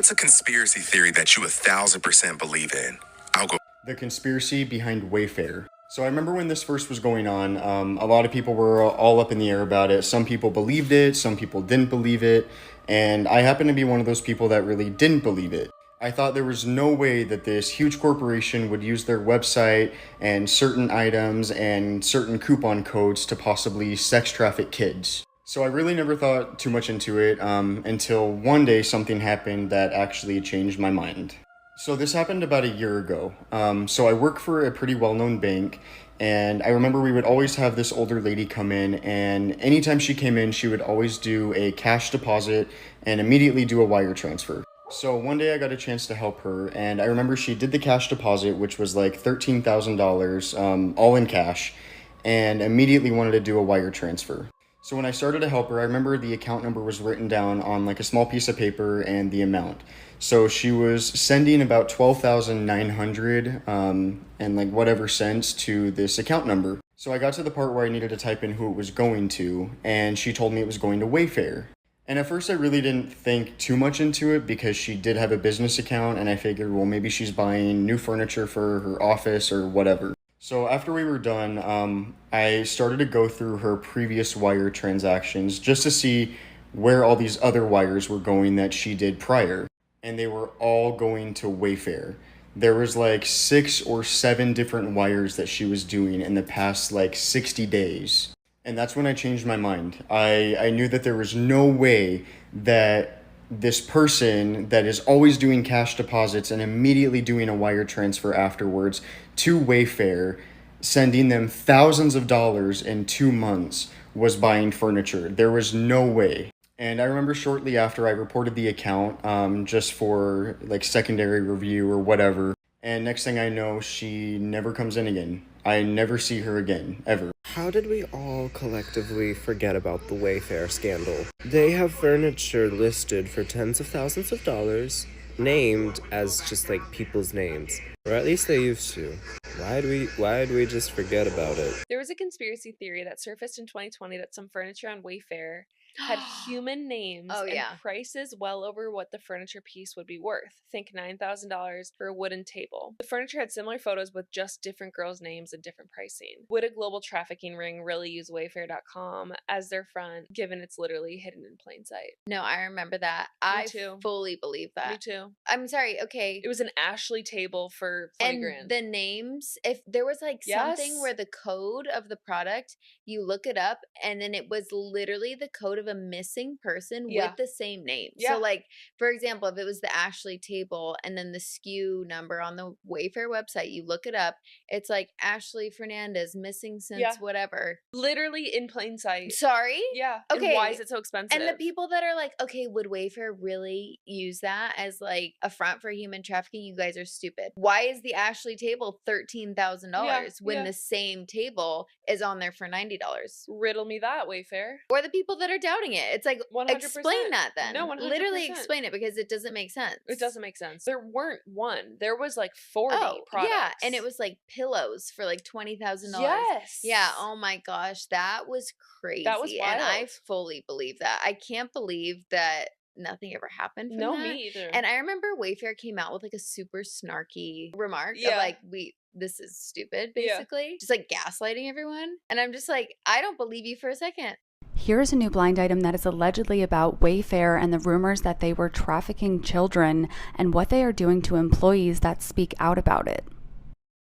What's a conspiracy theory that you 1,000% believe in? I'll go. The conspiracy behind Wayfair. So I remember when this first was going on, a lot of people were all up in the air about it. Some people believed it, some people didn't believe it, and I happen to be one of those people that really didn't believe it. I thought there was no way that this huge corporation would use their website and certain items and certain coupon codes to possibly sex traffic kids. So I really never thought too much into it until one day something happened that actually changed my mind. So this happened about a year ago. So I work for a pretty well-known bank, and I remember we would always have this older lady come in, and anytime she came in, she would always do a cash deposit and immediately do a wire transfer. So one day I got a chance to help her, and I remember she did the cash deposit, which was like $13,000, all in cash, and immediately wanted to do a wire transfer. So when I started to help her, I remember the account number was written down on like a small piece of paper and the amount. So she was sending about 12,900 and like whatever cents to this account number. So I got to the part where I needed to type in who it was going to, and she told me it was going to Wayfair. And at first I really didn't think too much into it because she did have a business account, and I figured, well, maybe she's buying new furniture for her office or whatever. So after we were done, I started to go through her previous wire transactions just to see where all these other wires were going that she did prior. And they were all going to Wayfair. There was like 6 or 7 different wires that she was doing in the past like 60 days. And that's when I changed my mind. I knew that there was no way that this person that is always doing cash deposits and immediately doing a wire transfer afterwards to Wayfair, sending them thousands of dollars in 2 months, was buying furniture. There was no way. And I remember shortly after I reported the account just for like secondary review or whatever. And next thing I know, she never comes in again. I never see her again, ever. How did we all collectively forget about the Wayfair scandal? They have furniture listed for tens of thousands of dollars, named as just like people's names. Or at least they used to. Why did we just forget about it? There was a conspiracy theory that surfaced in 2020 that some furniture on Wayfair had human names and prices well over what the furniture piece would be worth. Think $9,000 for a wooden table. The furniture had similar photos with just different girls' names and different pricing. Would a global trafficking ring really use Wayfair.com as their front, given it's literally hidden in plain sight? No, I remember that. I fully believe that. Me too. I'm sorry, okay. It was an Ashley table for 20 grand. The names, if there was like something where the code of the product, you look it up, and then it was literally the code of a missing person with the same name. So like, for example, if it was the Ashley table and then the SKU number on the Wayfair website, you look it up, it's like Ashley Fernandez missing since whatever. Literally in plain sight. Sorry? Yeah. Okay. And why is it so expensive? And the people that are like, okay, would Wayfair really use that as like a front for human trafficking? You guys are stupid. Why is the Ashley table $13,000 when the same table is on there for $90? Riddle me that, Wayfair. Or the people that are doubting it. It's like, 100%. Explain that then. No, 100%. Literally explain it, because it doesn't make sense. It doesn't make sense. There weren't one. There was like 40 products. Yeah, and it was like pillows for like $20,000. Yes. Yeah, oh my gosh, that was crazy. That was wild. And I fully believe that. I can't believe that nothing ever happened from that. Me either. And I remember Wayfair came out with like a super snarky remark of like, this is stupid, basically. Just like gaslighting everyone. And I'm just like, I don't believe you for a second. Here's a new blind item that is allegedly about Wayfair and the rumors that they were trafficking children and what they are doing to employees that speak out about it.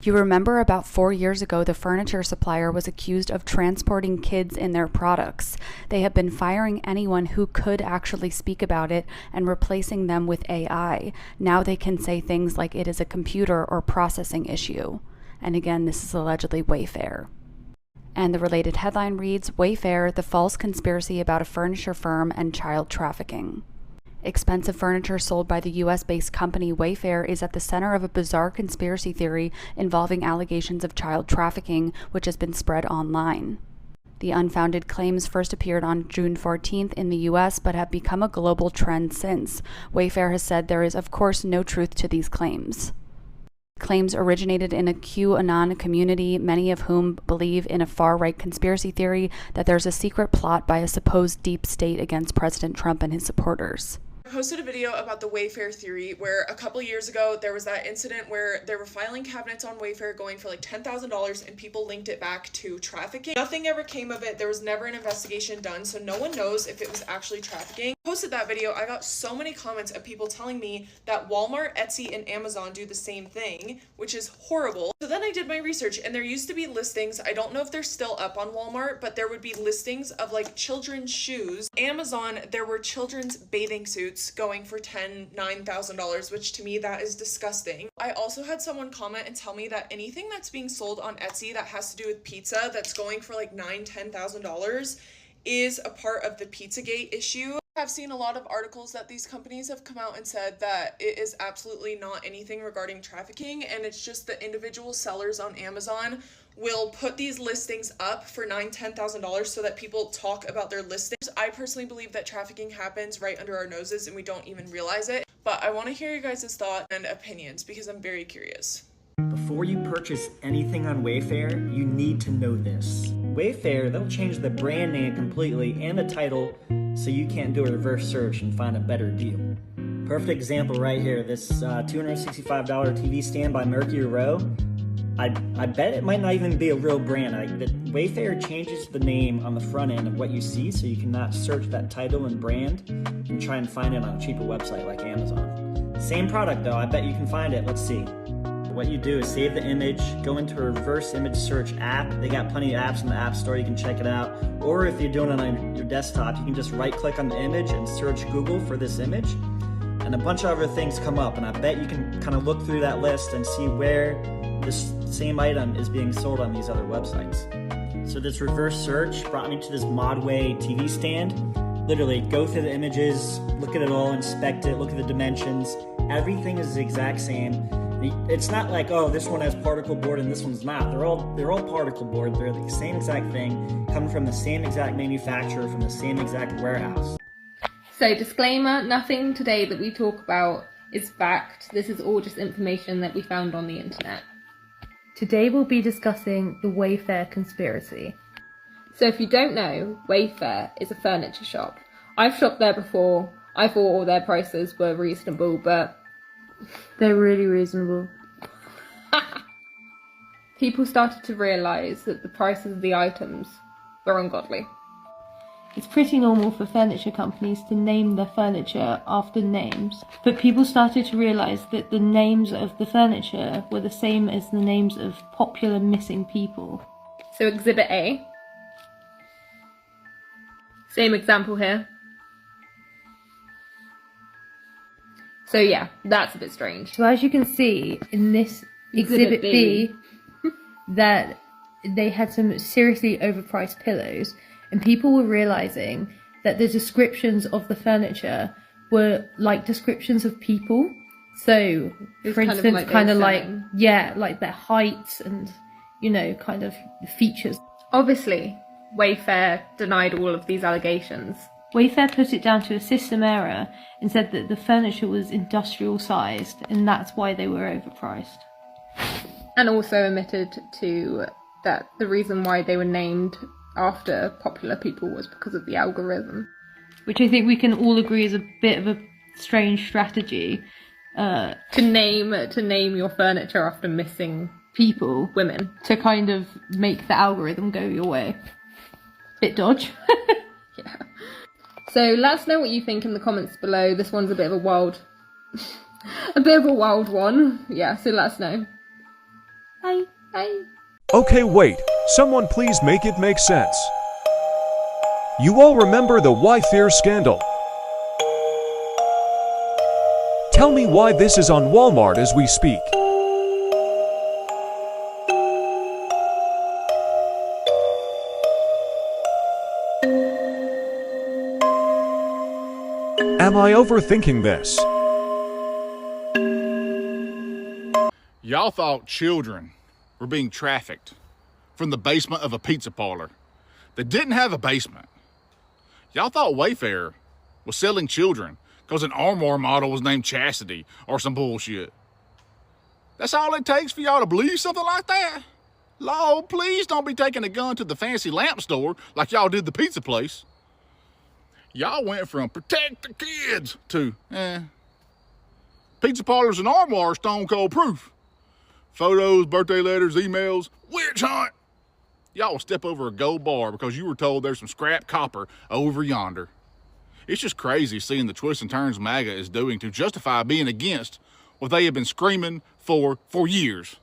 You remember about 4 years ago, the furniture supplier was accused of transporting kids in their products. They have been firing anyone who could actually speak about it and replacing them with AI. Now they can say things like it is a computer or processing issue. And again, this is allegedly Wayfair. And the related headline reads, Wayfair, the false conspiracy about a furniture firm and child trafficking. Expensive furniture sold by the US-based company Wayfair is at the center of a bizarre conspiracy theory involving allegations of child trafficking, which has been spread online. The unfounded claims first appeared on June 14th in the US, but have become a global trend since. Wayfair has said there is, of course, no truth to these claims. Claims originated in a QAnon community, many of whom believe in a far-right conspiracy theory that there's a secret plot by a supposed deep state against President Trump and his supporters. I posted a video about the Wayfair Theory where a couple years ago there was that incident where they were filing cabinets on Wayfair going for like $10,000 and people linked it back to trafficking. Nothing ever came of it. There was never an investigation done, so no one knows if it was actually trafficking. I posted that video, I got so many comments of people telling me that Walmart, Etsy, and Amazon do the same thing, which is horrible. So then I did my research and there used to be listings, I don't know if they're still up on Walmart, but there would be listings of like children's shoes. Amazon, there were children's bathing suits going for $9,000, which to me that is disgusting. I also had someone comment and tell me that anything that's being sold on Etsy that has to do with pizza that's going for like $10,000 is a part of the Pizzagate issue. I've seen a lot of articles that these companies have come out and said that it is absolutely not anything regarding trafficking, and it's just the individual sellers on Amazon will put these listings up for $10,000 so that people talk about their listings. I personally believe that trafficking happens right under our noses and we don't even realize it, but I want to hear your guys' thoughts and opinions because I'm very curious. Before you purchase anything on Wayfair, you need to know this. Wayfair, they'll change the brand name completely and the title so you can't do a reverse search and find a better deal. Perfect example right here, this $265 TV stand by Mercury Row. I bet it might not even be a real brand. Wayfair changes the name on the front end of what you see so you cannot search that title and brand and try and find it on a cheaper website like Amazon. Same product though, I bet you can find it. Let's see. What you do is save the image, go into a reverse image search app. They got plenty of apps in the App Store, you can check it out. Or if you're doing it on your desktop, you can just right click on the image and search Google for this image. And a bunch of other things come up, and I bet you can kind of look through that list and see where this same item is being sold on these other websites. So this reverse search brought me to this Modway TV stand. Literally go through the images, look at it all, inspect it, look at the dimensions. Everything is the exact same. It's not like, oh, this one has particle board and this one's not. They're all particle board. They're the same exact thing, coming from the same exact manufacturer, from the same exact warehouse. So disclaimer, nothing today that we talk about is fact. This is all just information that we found on the internet. Today we'll be discussing the Wayfair conspiracy. So if you don't know, Wayfair is a furniture shop. I've shopped there before. I thought all their prices were reasonable, but they're really reasonable. People started to realise that the prices of the items were ungodly. It's pretty normal for furniture companies to name their furniture after names, but people started to realise that the names of the furniture were the same as the names of popular missing people. So Exhibit A. Same example here. So yeah, that's a bit strange. So as you can see in this Exhibit B, that they had some seriously overpriced pillows, and people were realizing that the descriptions of the furniture were like descriptions of people. So, for instance, kind of like their height and, kind of features. Obviously, Wayfair denied all of these allegations. Wayfair put it down to a system error and said that the furniture was industrial sized and that's why they were overpriced. And also admitted to that the reason why they were named after popular people was because of the algorithm. Which I think we can all agree is a bit of a strange strategy. To name your furniture after missing people. Women. To kind of make the algorithm go your way. Bit dodge. Yeah. So let us know what you think in the comments below. This one's a bit of a wild one. Yeah, so let us know. Bye. Bye. Okay, wait. Someone please make it make sense. You all remember the Wayfair scandal. Tell me why this is on Walmart as we speak. Am I overthinking this? Y'all thought children were being trafficked from the basement of a pizza parlor that didn't have a basement. Y'all thought Wayfair was selling children because an Armour model was named Chastity or some bullshit. That's all it takes for y'all to believe something like that? Lord, please don't be taking a gun to the fancy lamp store like y'all did the pizza place. Y'all went from protect the kids to, pizza parlors and armoire stone cold proof. Photos, birthday letters, emails, witch hunt. Y'all will step over a gold bar because you were told there's some scrap copper over yonder. It's just crazy seeing the twists and turns MAGA is doing to justify being against what they have been screaming for years.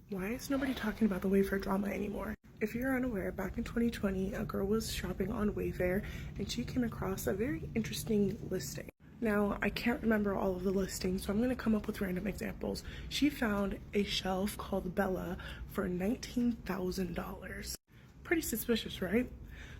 Why is nobody talking about the Wayfair drama anymore? If you're unaware, back in 2020, a girl was shopping on Wayfair and she came across a very interesting listing. Now, I can't remember all of the listings, so I'm going to come up with random examples. She found a shelf called Bella for $19,000. Pretty suspicious, right?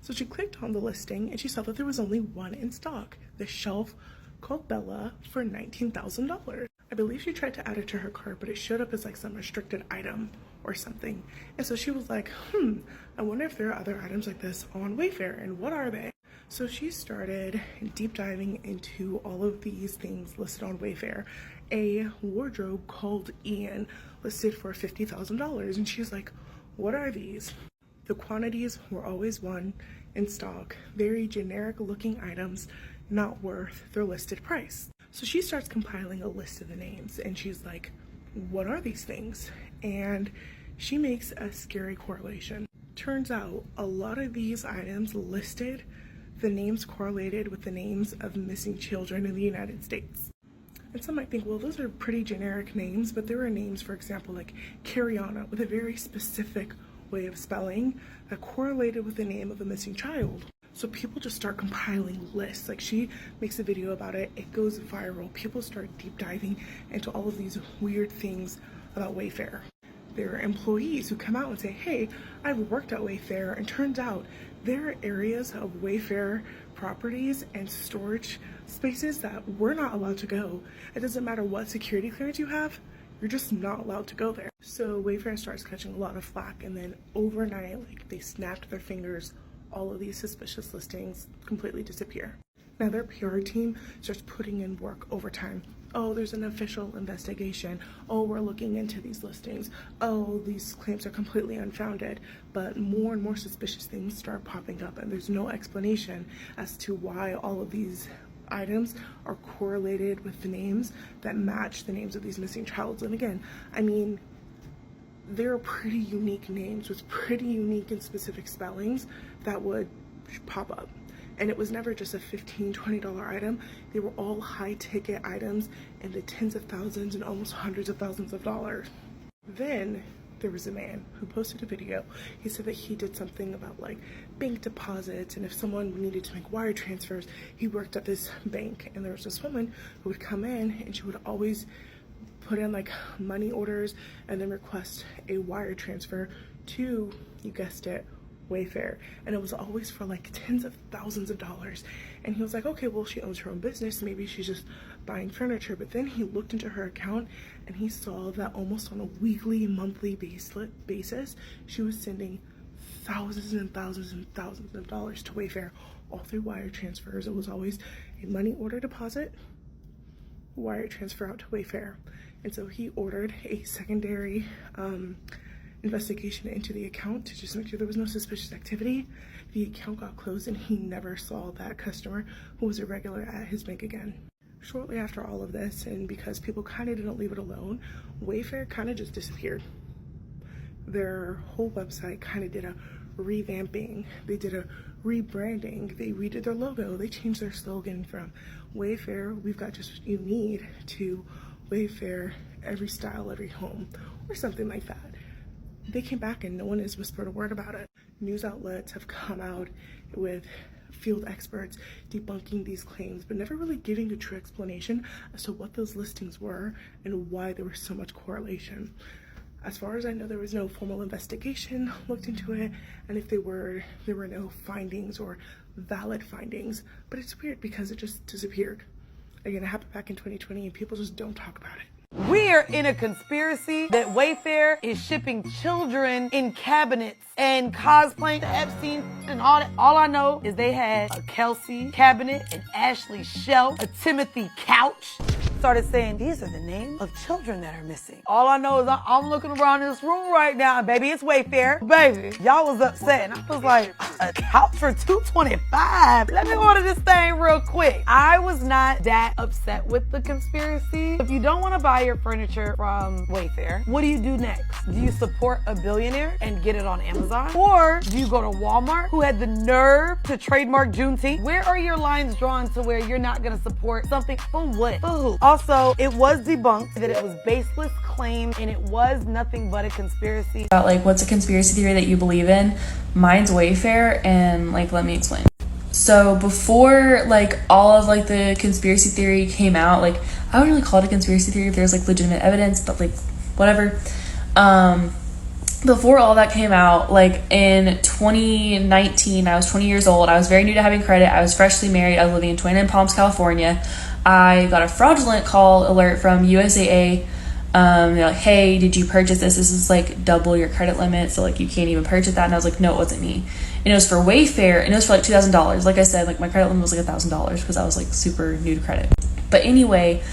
So she clicked on the listing and she saw that there was only one in stock. The shelf called Bella for $19,000. I believe she tried to add it to her cart, but it showed up as like some restricted item or something. And so she was like, I wonder if there are other items like this on Wayfair, and what are they? So she started deep diving into all of these things listed on Wayfair. A wardrobe called Ian listed for $50,000, and she's like, what are these? The quantities were always one in stock, very generic looking items, not worth their listed price. So she starts compiling a list of the names and she's like, what are these things? And she makes a scary correlation. Turns out a lot of these items listed, the names correlated with the names of missing children in the United States. And some might think, well, those are pretty generic names, but there are names, for example, like Cariana, with a very specific way of spelling that correlated with the name of a missing child. So people just start compiling lists. Like, she makes a video about it, it goes viral. People start deep diving into all of these weird things about Wayfair. There are employees who come out and say, hey, I've worked at Wayfair, and turns out there are areas of Wayfair properties and storage spaces that we're not allowed to go. It doesn't matter what security clearance you have, you're just not allowed to go there. So Wayfair starts catching a lot of flack, and then overnight, like, they snapped their fingers, all of these suspicious listings completely disappear. Now their PR team starts putting in work overtime. Oh, there's an official investigation. Oh, we're looking into these listings. Oh, these claims are completely unfounded. But more and more suspicious things start popping up, and there's no explanation as to why all of these items are correlated with the names that match the names of these missing childs. And again, I mean, they're pretty unique names with pretty unique and specific spellings that would pop up. And it was never just a $15, $20 item. They were all high ticket items in the tens of thousands and almost hundreds of thousands of dollars. Then there was a man who posted a video. He said that he did something about like bank deposits, and if someone needed to make wire transfers, he worked at this bank. And there was this woman who would come in and she would always put in like money orders and then request a wire transfer to, you guessed it, Wayfair. And it was always for like tens of thousands of dollars. And he was like, okay, well, she owns her own business, maybe she's just buying furniture. But then he looked into her account and he saw that almost on a weekly, monthly basis, she was sending thousands and thousands and thousands of dollars to Wayfair, all through wire transfers. It was always a money order deposit, wire transfer out to Wayfair. And so he ordered a secondary investigation into the account to just make sure there was no suspicious activity. The account got closed and he never saw that customer who was a regular at his bank again. Shortly after all of this, and because people kind of didn't leave it alone, Wayfair kind of just disappeared. Their whole website kind of did a revamping. They did a rebranding. They redid their logo. They changed their slogan from Wayfair, we've got just what you need, to Wayfair, every style, every home, or something like that. They came back and no one has whispered a word about it. News outlets have come out with field experts debunking these claims, but never really giving a true explanation as to what those listings were and why there was so much correlation. As far as I know, there was no formal investigation looked into it, and if there were no findings or valid findings. But it's weird because it just disappeared. Again, it happened back in 2020 and people just don't talk about it. We're in a conspiracy that Wayfair is shipping children in cabinets and cosplaying Epstein and all that. All I know is they had a Kelsey cabinet, an Ashley shelf, a Timothy couch. So started saying, these are the names of children that are missing. All I know is I'm looking around this room right now, and baby, it's Wayfair. Baby, y'all was upset, and I was like, a couch for $225? Let me order this thing real quick. I was not that upset with the conspiracy. If you don't want to buy your furniture from Wayfair, what do you do next? Do you support a billionaire and get it on Amazon? Or do you go to Walmart, who had the nerve to trademark Juneteenth? Where are your lines drawn to where you're not gonna support something for what? For who? Also, it was debunked that it was baseless claim and it was nothing but a conspiracy. About like, what's a conspiracy theory that you believe in? Mine's Wayfair, and like, let me explain. So before like all of like the conspiracy theory came out, like I wouldn't really call it a conspiracy theory if there's like legitimate evidence, but like whatever. Before all that came out, like in 2019, I was 20 years old. I was very new to having credit. I was freshly married. I was living in 29 Palms, California. I got a fraudulent call alert from USAA. They're like, hey, did you purchase this? This is like double your credit limit, so like you can't even purchase that. And I was like, no, it wasn't me. And it was for Wayfair, and it was for like $2,000. Like I said, like my credit limit was like $1,000 because I was like super new to credit. But anyway,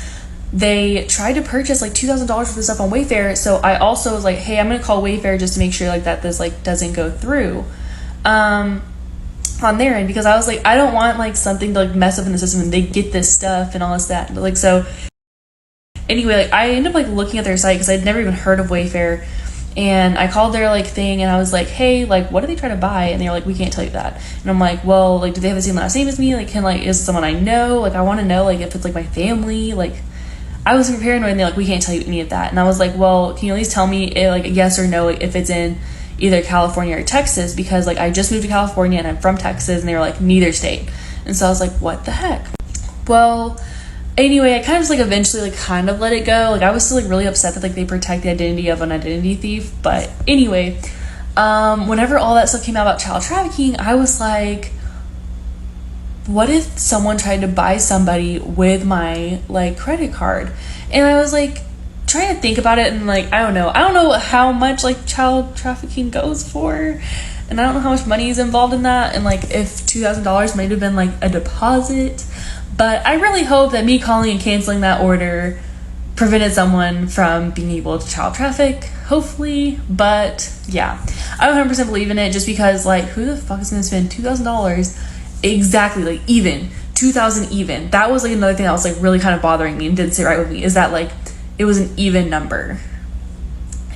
they tried to purchase like $2,000 for this stuff on Wayfair. So I also was like, hey, I'm gonna call Wayfair just to make sure like that this like doesn't go through on their end, because I was like, I don't want like something to like mess up in the system and they get this stuff and all this that. Like, so anyway, like I ended up like looking at their site because I'd never even heard of Wayfair, and I called their like thing and I was like, hey, like what do they try to buy? And they were like, we can't tell you that. And I'm like, well, like do they have the same last name as me? Like is it someone I know? Like I want to know like if it's like my family. Like I was super paranoid, and they're like, we can't tell you any of that. And I was like, well, can you at least tell me like yes or no, like if it's in either California or Texas, because like I just moved to California and I'm from Texas. And they were like, neither state. And so I was like, what the heck? Well, anyway, I kind of just like eventually like kind of let it go. Like I was still like really upset that like they protect the identity of an identity thief. But anyway, whenever all that stuff came out about child trafficking, I was like, what if someone tried to buy somebody with my like credit card? And I was like trying to think about it, and like I don't know how much like child trafficking goes for, and I don't know how much money is involved in that, and like if $2,000 might have been like a deposit. But I really hope that me calling and canceling that order prevented someone from being able to child traffic, hopefully. But yeah, I 100% believe in it, just because like who the fuck is gonna spend $2,000 exactly, like even $2,000 even? That was like another thing that was like really kind of bothering me and didn't sit right with me, is that like it was an even number,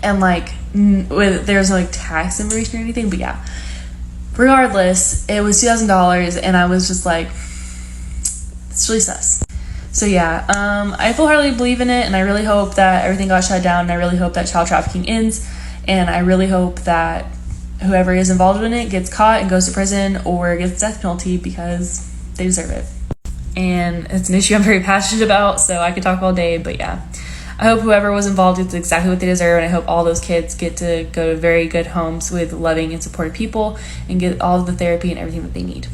and like there's no like tax information or anything. But yeah, regardless, it was $2,000, and I was just like, it's really sus. So yeah, I full-heartedly believe in it, and I really hope that everything got shut down, and I really hope that child trafficking ends, and I really hope that whoever is involved in it gets caught and goes to prison or gets death penalty, because they deserve it. And it's an issue I'm very passionate about, so I could talk all day. But yeah, I hope whoever was involved gets exactly what they deserve, and I hope all those kids get to go to very good homes with loving and supportive people and get all of the therapy and everything that they need.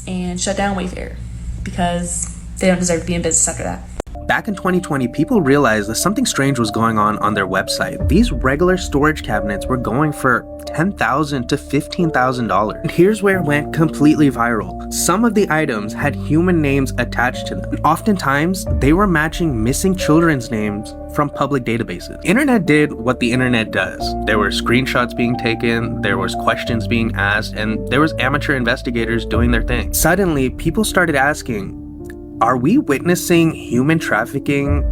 And shut down Wayfair, because they don't deserve to be in business after that. Back in 2020, people realized that something strange was going on their website. These regular storage cabinets were going for $10,000 to $15,000. And here's where it went completely viral. Some of the items had human names attached to them. Oftentimes, they were matching missing children's names from public databases. Internet did what the internet does. There were screenshots being taken, there was questions being asked, and there was amateur investigators doing their thing. Suddenly, people started asking, are we witnessing human trafficking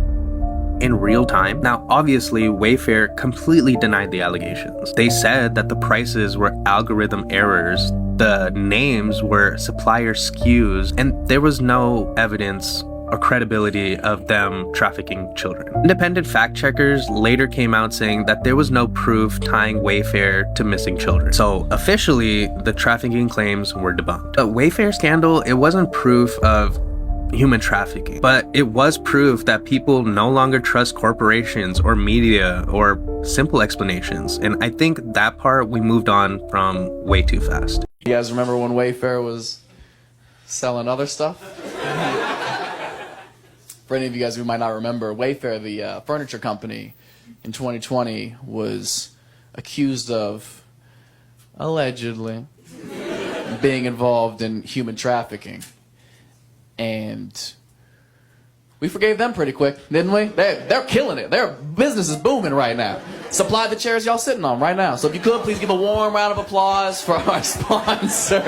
in real time? Now, obviously, Wayfair completely denied the allegations. They said that the prices were algorithm errors, the names were supplier skews, and there was no evidence or credibility of them trafficking children. Independent fact checkers later came out saying that there was no proof tying Wayfair to missing children. So officially, the trafficking claims were debunked. The Wayfair scandal, it wasn't proof of human trafficking, but it was proof that people no longer trust corporations or media or simple explanations. And I think that part we moved on from way too fast. You guys remember when Wayfair was selling other stuff? For any of you guys who might not remember, Wayfair, the furniture company, in 2020 was accused of allegedly being involved in human trafficking. And We forgave them pretty quick, didn't we? They're killing it. Their business is booming right now. Supply the chairs y'all sitting on right now. So if you could, please give a warm round of applause for our sponsor.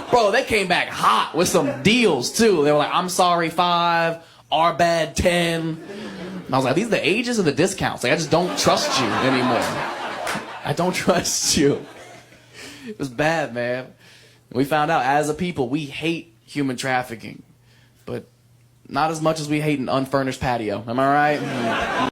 Bro, they came back hot with some deals, too. They were like, I'm sorry, 5, our bad, 10. And I was like, these are the ages of the discounts. Like, I just don't trust you anymore. I don't trust you. It was bad, man. We found out, as a people, we hate human trafficking. But not as much as we hate an unfurnished patio. Am I right?